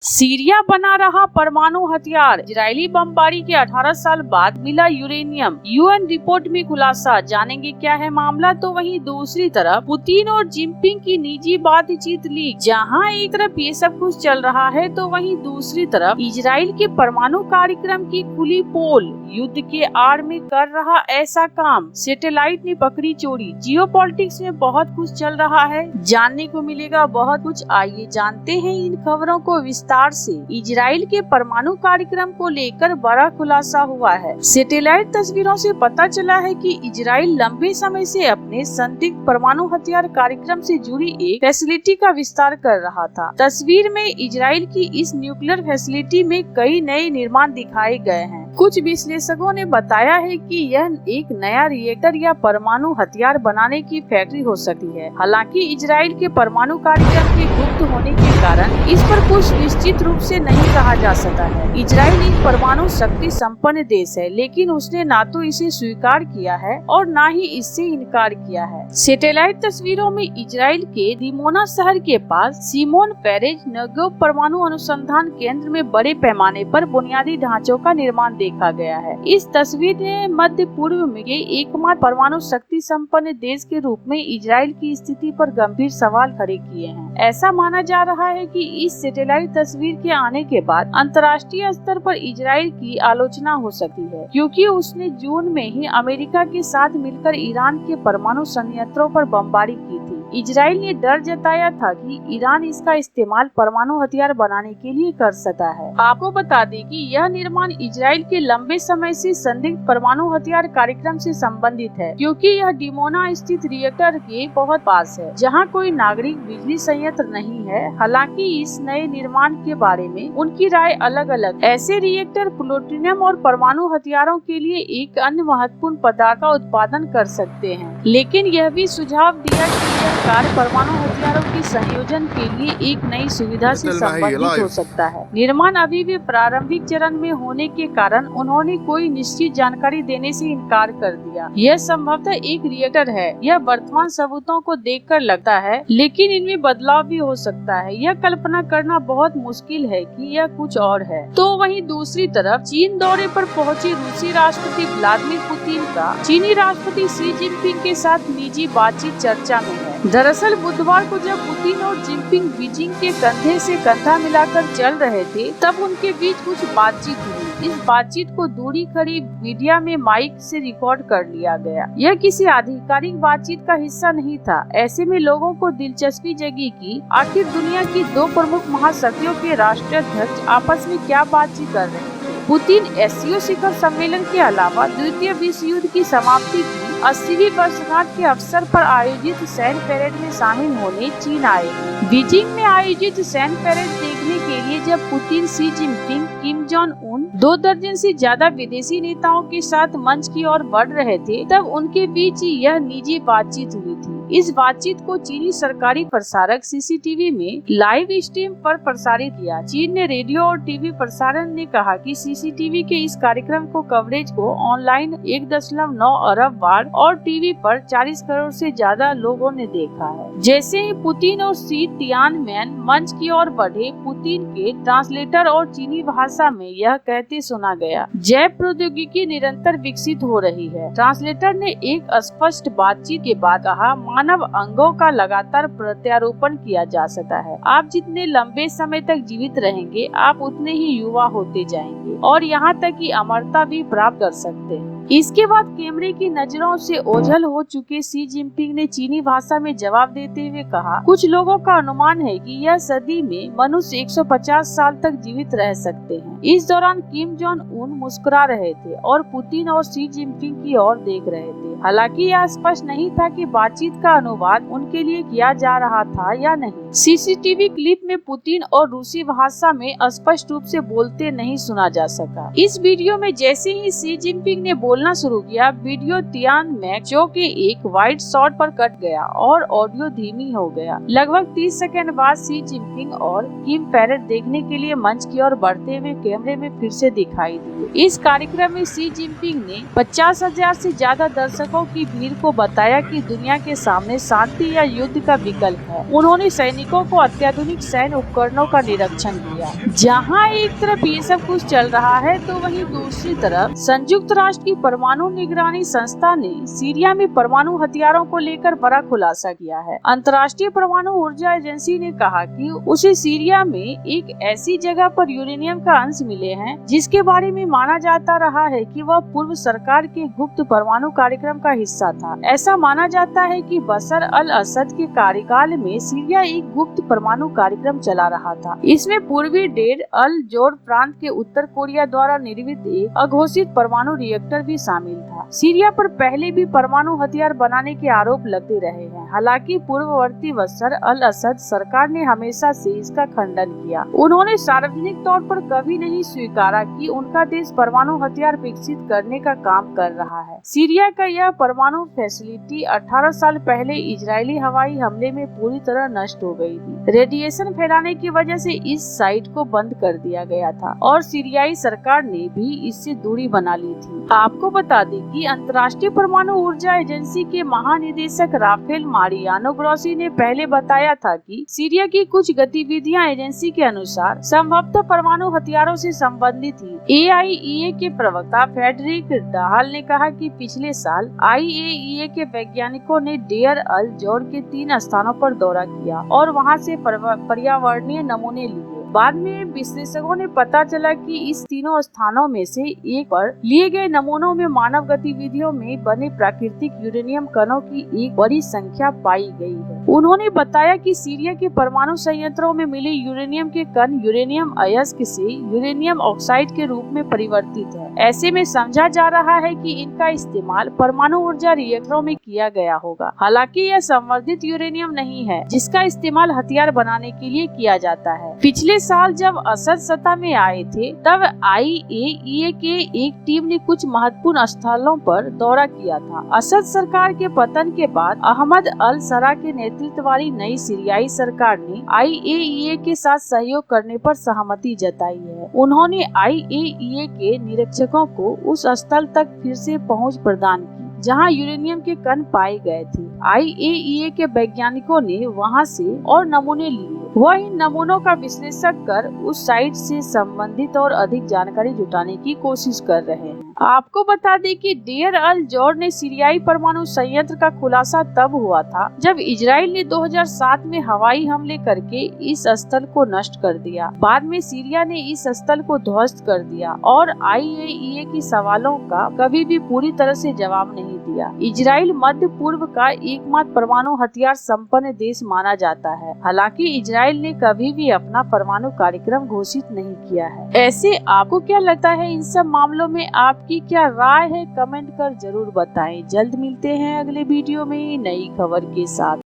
Syria बना रहा परमाणु हथियार, इजरायली बमबारी के 18 साल बाद मिला यूरेनियम, यूएन रिपोर्ट में खुलासा। जानेंगे क्या है मामला। तो वहीं दूसरी तरफ पुतिन और जिनपिंग की निजी बातचीत लीक। जहां एक तरफ ये सब कुछ चल रहा है तो वहीं दूसरी तरफ इजराइल के परमाणु कार्यक्रम की खुली पोल। युद्ध के आड़ में कर रहा ऐसा काम, सैटेलाइट ने पकड़ी चोरी। जियोपॉलिटिक्स में बहुत कुछ चल रहा है, जानने को मिलेगा बहुत कुछ। आइए जानते हैं इन खबरों को विस्तार से। इजराइल के परमाणु कार्यक्रम को लेकर बड़ा खुलासा हुआ है। सैटेलाइट तस्वीरों से पता चला है कि इजराइल लंबे समय से अपने संदिग्ध परमाणु हथियार कार्यक्रम से जुड़ी एक फैसिलिटी का विस्तार कर रहा था। तस्वीर में इजराइल की इस न्यूक्लियर फैसिलिटी में कई नए निर्माण दिखाए गए हैं। कुछ विश्लेषकों ने बताया है कि यह एक नया रिएक्टर या परमाणु हथियार बनाने की फैक्ट्री हो सकती है। हालांकि इजराइल के परमाणु कार्यक्रम के गुप्त होने के कारण इस पर कुछ निश्चित रूप से नहीं कहा जा सकता है। इजराइल एक परमाणु शक्ति संपन्न देश है, लेकिन उसने ना तो इसे स्वीकार किया है और न ही इससे इनकार किया है। सैटेलाइट तस्वीरों में इजराइल के दिमोना शहर के पास सिमोन पेरेज नेगेव परमाणु अनुसंधान केंद्र में बड़े पैमाने पर बुनियादी ढांचों का निर्माण देखा गया है। इस तस्वीर ने मध्य पूर्व में एकमात्र परमाणु शक्ति संपन्न देश के रूप में इजराइल की स्थिति पर गंभीर सवाल खड़े किए हैं। ऐसा माना जा रहा है कि इस सैटेलाइट तस्वीर के आने के बाद अंतर्राष्ट्रीय स्तर पर इजराइल की आलोचना हो सकती है, क्योंकि उसने जून में ही अमेरिका के साथ मिलकर ईरान के परमाणु संयंत्रों पर बमबारी की थी। इजराइल ने डर जताया था कि ईरान इसका इस्तेमाल परमाणु हथियार बनाने के लिए कर सकता है। आपको बता दें कि यह निर्माण इजराइल के लंबे समय से संदिग्ध परमाणु हथियार कार्यक्रम से संबंधित है, क्योंकि यह डिमोना स्थित रिएक्टर के बहुत पास है, जहां कोई नागरिक बिजली संयंत्र नहीं है। हालांकि इस नए निर्माण के बारे में उनकी राय अलग अलग। ऐसे रिएक्टर प्लूटोनियम और परमाणु हथियारों के लिए एक अन्य महत्वपूर्ण पदार्थ का उत्पादन कर सकते हैं, लेकिन यह भी सुझाव दिया कि यह कार्य परमाणु हथियारों के संयोजन के लिए एक नई सुविधा से संबंधित हो सकता है। निर्माण अभी भी प्रारंभिक चरण में होने के कारण उन्होंने कोई निश्चित जानकारी देने से इनकार कर दिया। यह संभवतः एक रिएक्टर है, यह वर्तमान सबूतों को देखकर लगता है, लेकिन इनमें बदलाव भी हो सकता है। यह कल्पना करना बहुत मुश्किल है कि यह कुछ और है। तो वहीं दूसरी तरफ चीन दौरे पर पहुंचे रूसी राष्ट्रपति व्लादिमीर पुतिन का चीनी राष्ट्रपति शी जिनपिंग के साथ निजी बातचीत चर्चा में है। दरअसल बुधवार को जब पुतिन और जिनपिंग बीजिंग के कंधे से कंधा मिलाकर चल रहे थे, तब उनके बीच कुछ बातचीत हुई। इस बातचीत को दूरी खड़ी मीडिया में माइक से रिकॉर्ड कर लिया गया। यह किसी आधिकारिक बातचीत का हिस्सा नहीं था। ऐसे में लोगों को दिलचस्पी जगी कि आखिर दुनिया की दो प्रमुख महाशक्तियों के राष्ट्राध्यक्ष आपस में क्या बातचीत कर रहे थे। पुतिन एससीओ शिखर सम्मेलन के अलावा द्वितीय विश्व युद्ध की समाप्ति की 80वीं वर्षगांठ के अवसर पर आयोजित सैन्य परेड में शामिल होने चीन आए। बीजिंग में आयोजित सैन्य परेड देखने के लिए जब Putin, Xi Jinping, Kim Jong Un 2 दर्जन से ज्यादा विदेशी नेताओं के साथ मंच की ओर बढ़ रहे थे, तब उनके बीच यह निजी बातचीत हुई थी। इस बातचीत को चीनी सरकारी प्रसारक सीसीटीवी में लाइव स्ट्रीम पर प्रसारित किया। चीन ने रेडियो और टीवी प्रसारण ने कहा कि सीसीटीवी के इस कार्यक्रम को कवरेज को ऑनलाइन 1.9 अरब बार और टीवी पर 40 करोड़ से ज्यादा लोगों ने देखा है। जैसे ही पुतिन और शी तियानमेन मंच की ओर बढ़े, पुतिन के ट्रांसलेटर और चीनी भाषा में यह कहते सुना गया, जैव प्रौद्योगिकी निरंतर विकसित हो रही है। ट्रांसलेटर ने एक स्पष्ट बातचीत के बाद कहा, मानव अंगों का लगातार प्रत्यारोपण किया जा सकता है। आप जितने लंबे समय तक जीवित रहेंगे, आप उतने ही युवा होते जाएंगे और यहाँ तक कि अमरता भी प्राप्त कर सकते हैं। इसके बाद कैमरे की नजरों से ओझल हो चुके शी जिनपिंग ने चीनी भाषा में जवाब देते हुए कहा, कुछ लोगों का अनुमान है कि यह सदी में मनुष्य 150 साल तक जीवित रह सकते हैं। इस दौरान किम जोंग उन मुस्कुरा रहे थे और पुतिन और शी जिनपिंग की ओर देख रहे थे। हालांकि यह स्पष्ट नहीं था कि बातचीत का अनुवाद उनके लिए किया जा रहा था या नहीं। सीसीटीवी क्लिप में पुतिन और रूसी भाषा में स्पष्ट रूप से बोलते नहीं सुना जा सका। इस वीडियो में जैसे ही शी जिनपिंग ने बोला बोलना शुरू किया। वीडियो तियान मैक्चो के एक वाइड शॉट पर कट गया और ऑडियो धीमी हो गया। लगभग 30 सेकंड बाद शी जिनपिंग और किम पैरेट देखने के लिए मंच की ओर बढ़ते हुए कैमरे में फिर से दिखाई दिए। इस कार्यक्रम में शी जिनपिंग ने 50,000 से ज्यादा दर्शकों की भीड़ को बताया कि दुनिया के सामने शांति या युद्ध का विकल्प है। उन्होंने सैनिकों को अत्याधुनिक सैन्य उपकरणों का निरीक्षण किया। जहां एक तरफ ये सब कुछ चल रहा है तो वहीं दूसरी तरफ संयुक्त राष्ट्र की परमाणु निगरानी संस्था ने सीरिया में परमाणु हथियारों को लेकर बड़ा खुलासा किया है। अंतर्राष्ट्रीय परमाणु ऊर्जा एजेंसी ने कहा कि उसे सीरिया में एक ऐसी जगह पर यूरेनियम का अंश मिले हैं जिसके बारे में माना जाता रहा है कि वह पूर्व सरकार के गुप्त परमाणु कार्यक्रम का हिस्सा था। ऐसा माना जाता है कि बशर अल असद के कार्यकाल में सीरिया एक गुप्त परमाणु कार्यक्रम चला रहा था। इसमें पूर्वी डेर अल जोर प्रांत के उत्तर कोरिया द्वारा निर्मित एक अघोषित परमाणु रिएक्टर भी शामिल था। सीरिया पर पहले भी परमाणु हथियार बनाने के आरोप लगते रहे हैं। हालांकि पूर्ववर्ती बशर अल असद सरकार ने हमेशा से इसका खंडन किया। उन्होंने सार्वजनिक तौर पर कभी नहीं स्वीकारा कि उनका देश परमाणु हथियार विकसित करने का काम कर रहा है। सीरिया का यह परमाणु फैसिलिटी 18 साल पहले इजरायली हवाई हमले में पूरी तरह नष्ट हो गई थी। रेडिएशन फैलाने की वजह से इस साइट को बंद कर दिया गया था और सीरियाई सरकार ने भी इससे दूरी बना ली थी। आपको बता दें कि अंतर्राष्ट्रीय परमाणु ऊर्जा एजेंसी के महानिदेशक राफेल मारियानो ग्रोसी ने पहले बताया था कि सीरिया की कुछ गतिविधियां एजेंसी के अनुसार संभवतः परमाणु हथियारों से संबंधित थी। AIEA के प्रवक्ता फेडरिक डाहल ने कहा कि पिछले साल IAEA के वैज्ञानिकों ने डेयर अल जोर के 3 स्थानों पर दौरा किया और वहां से पर्यावरणीय नमूने लिए। बाद में विश्लेषकों ने पता चला कि इस तीनों स्थानों में से एक पर लिए गए नमूनों में मानव गतिविधियों में बने प्राकृतिक यूरेनियम कणों की एक बड़ी संख्या पाई गई है। उन्होंने बताया कि सीरिया के परमाणु संयंत्रों में मिले यूरेनियम के कण यूरेनियम अयस्क से यूरेनियम ऑक्साइड के रूप में परिवर्तित है। ऐसे में समझा जा रहा है कि इनका इस्तेमाल परमाणु ऊर्जा रिएक्टरों में किया गया होगा। हालांकि यह संवर्धित यूरेनियम नहीं है जिसका इस्तेमाल हथियार बनाने के लिए किया जाता है। पिछले साल जब असद सत्ता में आए थे तब IAEA के एक टीम ने कुछ महत्वपूर्ण स्थलों पर दौरा किया था। असद सरकार के पतन के बाद अहमद अल सरा के नेतृत्व वाली नई सीरियाई सरकार ने IAEA के साथ सहयोग करने पर सहमति जताई है। उन्होंने IAEA के निरीक्षकों को उस स्थल तक फिर से पहुंच प्रदान की जहां यूरेनियम के कण पाए गए थे। IAEA के वैज्ञानिकों ने वहां से और नमूने लिए। वह इन नमूनों का विश्लेषण कर उस साइट से संबंधित और अधिक जानकारी जुटाने की कोशिश कर रहे हैं। आपको बता दें कि डेयर अल जोर ने सीरियाई परमाणु संयंत्र का खुलासा तब हुआ था जब इजराइल ने 2007 में हवाई हमले करके इस स्थल को नष्ट कर दिया। बाद में सीरिया ने इस स्थल को ध्वस्त कर दिया और IAEA के सवालों का कभी भी पूरी तरह से जवाब नहीं दिया। इजराइल मध्य पूर्व का एकमात्र परमाणु हथियार संपन्न देश माना जाता है। हालांकि इजराइल ने कभी भी अपना परमाणु कार्यक्रम घोषित नहीं किया है। ऐसे आपको क्या लगता है इन सब मामलों में? आपकी क्या राय है? कमेंट कर जरूर बताएं। जल्द मिलते हैं अगले वीडियो में नई खबर के साथ।